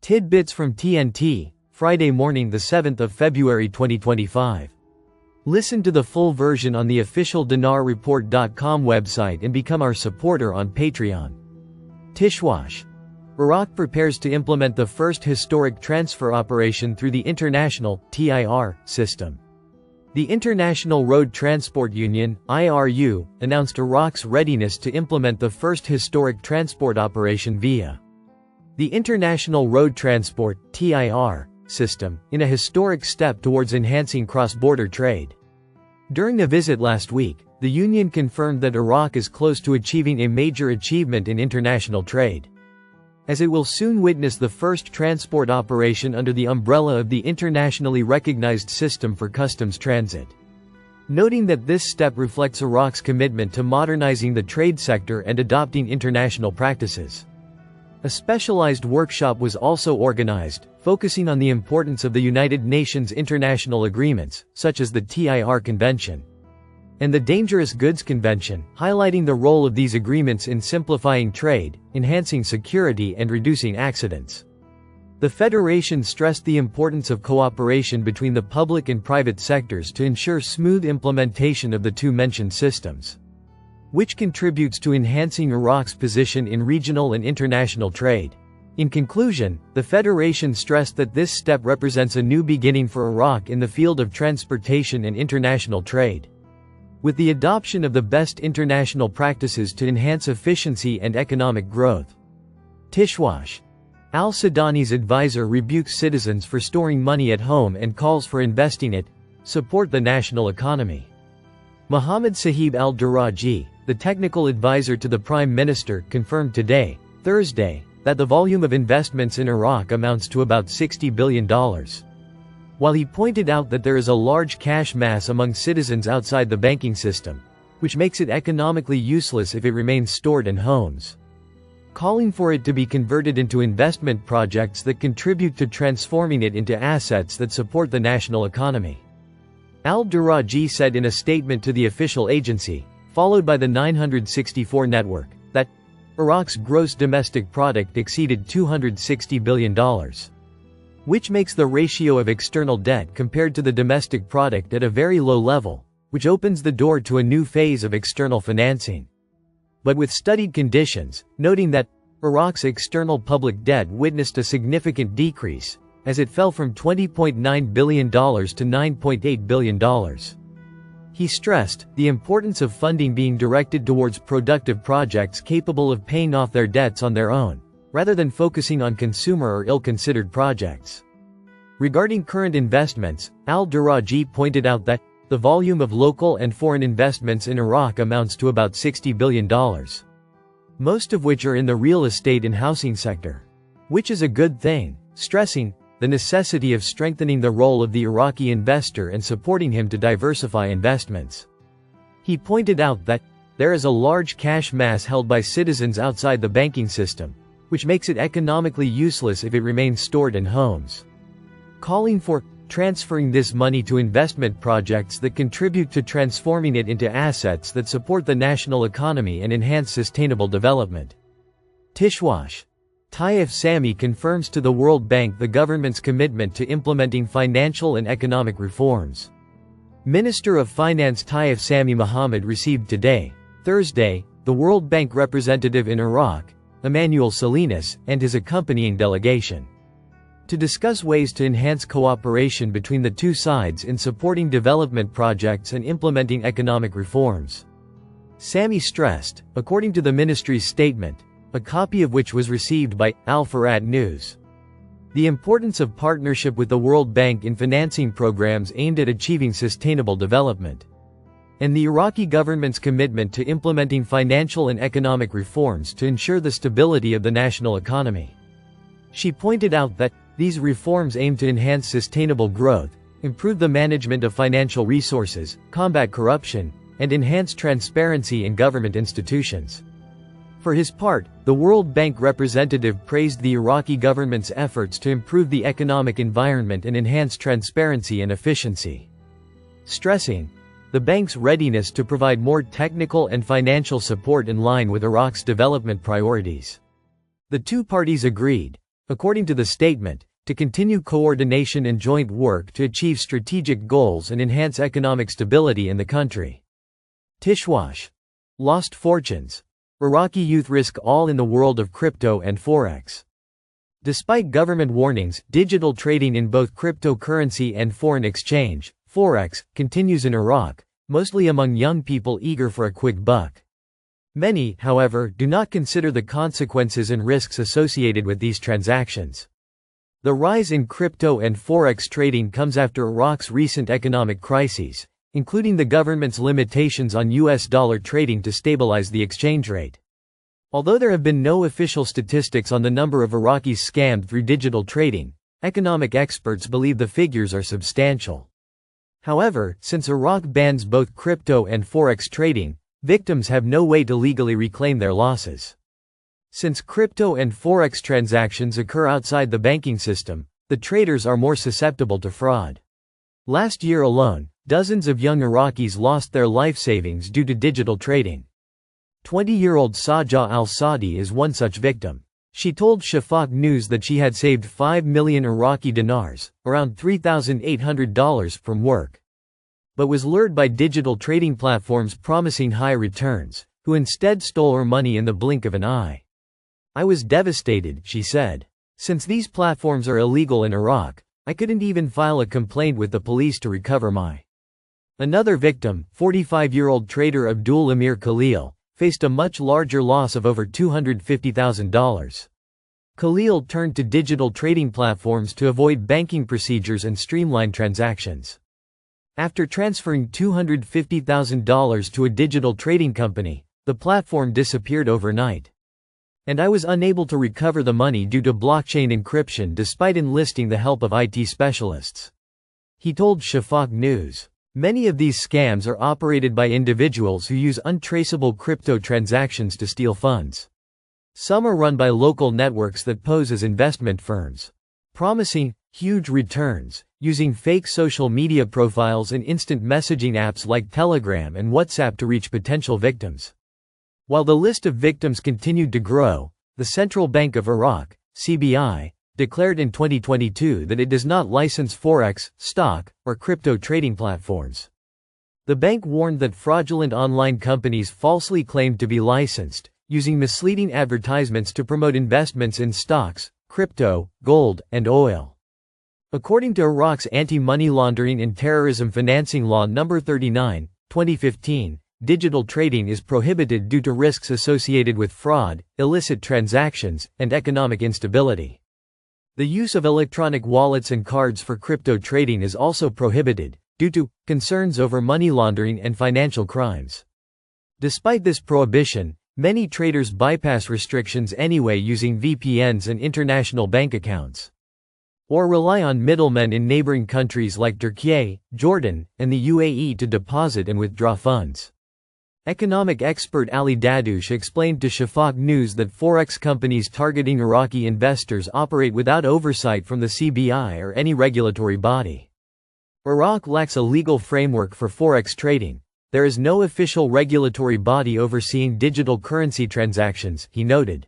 Tidbits from TNT, Friday morning the 7th of February 2025. Listen to the full version on the official dinarreport.com website and become our supporter on Patreon. Tishwash. Iraq prepares to implement the first historic transfer operation through the International TIR system. The International Road Transport Union (IRU) announced Iraq's readiness to implement the first historic transport operation via the International Road Transport (TIR) system, in a historic step towards enhancing cross-border trade. During a visit last week, the union confirmed that Iraq is close to achieving a major achievement in international trade, as it will soon witness the first transport operation under the umbrella of the internationally recognized system for customs transit. Noting that this step reflects Iraq's commitment to modernizing the trade sector and adopting international practices. A specialized workshop was also organized, focusing on the importance of the United Nations international agreements, such as the TIR Convention and the Dangerous Goods Convention, highlighting the role of these agreements in simplifying trade, enhancing security and reducing accidents. The Federation stressed the importance of cooperation between the public and private sectors to ensure smooth implementation of the two mentioned systems, which contributes to enhancing Iraq's position in regional and international trade. In conclusion, the Federation stressed that this step represents a new beginning for Iraq in the field of transportation and international trade, with the adoption of the best international practices to enhance efficiency and economic growth. Tishwash. Al-Sudani's advisor rebukes citizens for storing money at home and calls for investing it, support the national economy. Mohammed Sahib al-Duraji, the technical advisor to the Prime Minister, confirmed today, Thursday, that the volume of investments in Iraq amounts to about $60 billion. While he pointed out that there is a large cash mass among citizens outside the banking system, which makes it economically useless if it remains stored in homes, calling for it to be converted into investment projects that contribute to transforming it into assets that support the national economy. Al-Duraji said in a statement to the official agency, followed by the 964 network, that Iraq's gross domestic product exceeded $260 billion, which makes the ratio of external debt compared to the domestic product at a very low level, which opens the door to a new phase of external financing, but with studied conditions, noting that Iraq's external public debt witnessed a significant decrease, as it fell from $20.9 billion to $9.8 billion. He stressed the importance of funding being directed towards productive projects capable of paying off their debts on their own, rather than focusing on consumer or ill-considered projects. Regarding current investments, al-Duraji pointed out that the volume of local and foreign investments in Iraq amounts to about $60 billion, most of which are in the real estate and housing sector, which is a good thing, stressing the necessity of strengthening the role of the Iraqi investor and supporting him to diversify investments. He pointed out that there is a large cash mass held by citizens outside the banking system, which makes it economically useless if it remains stored in homes, calling for transferring this money to investment projects that contribute to transforming it into assets that support the national economy and enhance sustainable development. Tishwash. Taif Sami confirms to the World Bank the government's commitment to implementing financial and economic reforms. Minister of Finance Taif Sami Mohammed received today, Thursday, the World Bank representative in Iraq, Emmanuel Salinas, and his accompanying delegation, to discuss ways to enhance cooperation between the two sides in supporting development projects and implementing economic reforms. Sami stressed, according to the ministry's statement, a copy of which was received by Al Farad News, the importance of partnership with the World Bank in financing programs aimed at achieving sustainable development, and the Iraqi government's commitment to implementing financial and economic reforms to ensure the stability of the national economy. She pointed out that these reforms aim to enhance sustainable growth, improve the management of financial resources, combat corruption, and enhance transparency in government institutions. For his part, the World Bank representative praised the Iraqi government's efforts to improve the economic environment and enhance transparency and efficiency, stressing the bank's readiness to provide more technical and financial support in line with Iraq's development priorities. The two parties agreed According to the statement, to continue coordination and joint work to achieve strategic goals and enhance economic stability in the country. Tishwash. Lost fortunes. Iraqi youth risk all in the world of crypto and forex. Despite government warnings, digital trading in both cryptocurrency and foreign exchange, forex, continues in Iraq, mostly among young people eager for a quick buck. Many, however, do not consider the consequences and risks associated with these transactions. The rise in crypto and forex trading comes after Iraq's recent economic crises, including the government's limitations on US dollar trading to stabilize the exchange rate. Although there have been no official statistics on the number of Iraqis scammed through digital trading, economic experts believe the figures are substantial. However, since Iraq bans both crypto and forex trading, victims have no way to legally reclaim their losses. Since crypto and forex transactions occur outside the banking system, the traders are more susceptible to fraud. Last year alone, dozens of young Iraqis lost their life savings due to digital trading. 20-year-old Sajah al-Saadi is one such victim. She told Shafaq News that she had saved 5 million Iraqi dinars, around $3,800, from work, but was lured by digital trading platforms promising high returns, who instead stole her money in the blink of an eye. I was devastated, she said. Since these platforms are illegal in Iraq, I couldn't even file a complaint with the police to recover my. Another victim, 45-year-old trader Abdul Amir Khalil, faced a much larger loss of over $250,000. Khalil turned to digital trading platforms to avoid banking procedures and streamline transactions. After transferring $250,000 to a digital trading company, the platform disappeared overnight. And I was unable to recover the money due to blockchain encryption despite enlisting the help of IT specialists. He told Shafaq News. Many of these scams are operated by individuals who use untraceable crypto transactions to steal funds. Some are run by local networks that pose as investment firms, promising huge returns, using fake social media profiles and instant messaging apps like Telegram and WhatsApp to reach potential victims. While the list of victims continued to grow, the Central Bank of Iraq, CBI, declared in 2022 that it does not license forex, stock, or crypto trading platforms. The bank warned that fraudulent online companies falsely claimed to be licensed, using misleading advertisements to promote investments in stocks, crypto, gold, and oil. According to Iraq's Anti-Money Laundering and Terrorism Financing Law No. 39, 2015, digital trading is prohibited due to risks associated with fraud, illicit transactions, and economic instability. The use of electronic wallets and cards for crypto trading is also prohibited, due to concerns over money laundering and financial crimes. Despite this prohibition, many traders bypass restrictions anyway using VPNs and international bank accounts, or rely on middlemen in neighboring countries like Turkey, Jordan, and the UAE to deposit and withdraw funds. Economic expert Ali Dadoush explained to Shafaq News that forex companies targeting Iraqi investors operate without oversight from the CBI or any regulatory body. Iraq lacks a legal framework for forex trading. There is no official regulatory body overseeing digital currency transactions, he noted.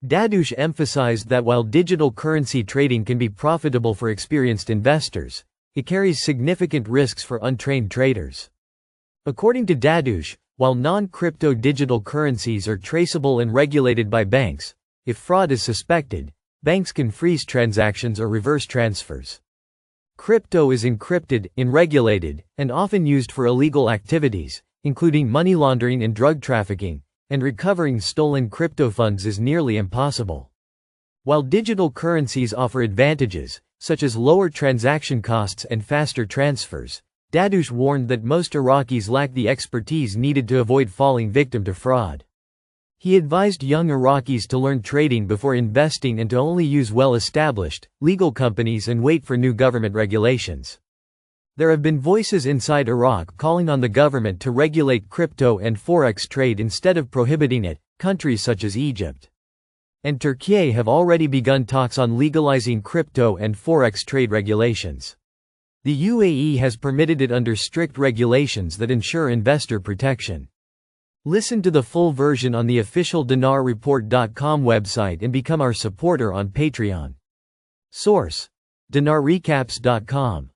Dadoush emphasized that while digital currency trading can be profitable for experienced investors, it carries significant risks for untrained traders. According to Dadoush, while non-crypto digital currencies are traceable and regulated by banks, if fraud is suspected, banks can freeze transactions or reverse transfers. Crypto is encrypted, unregulated, and often used for illegal activities, including money laundering and drug trafficking, and recovering stolen crypto funds is nearly impossible. While digital currencies offer advantages, such as lower transaction costs and faster transfers, Dadoush warned that most Iraqis lack the expertise needed to avoid falling victim to fraud. He advised young Iraqis to learn trading before investing and to only use well-established, legal companies and wait for new government regulations. There have been voices inside Iraq calling on the government to regulate crypto and forex trade instead of prohibiting it. Countries such as Egypt and Turkey have already begun talks on legalizing crypto and forex trade regulations. The UAE has permitted it under strict regulations that ensure investor protection. Listen to the full version on the official dinarreport.com website and become our supporter on Patreon. Source: dinarrecaps.com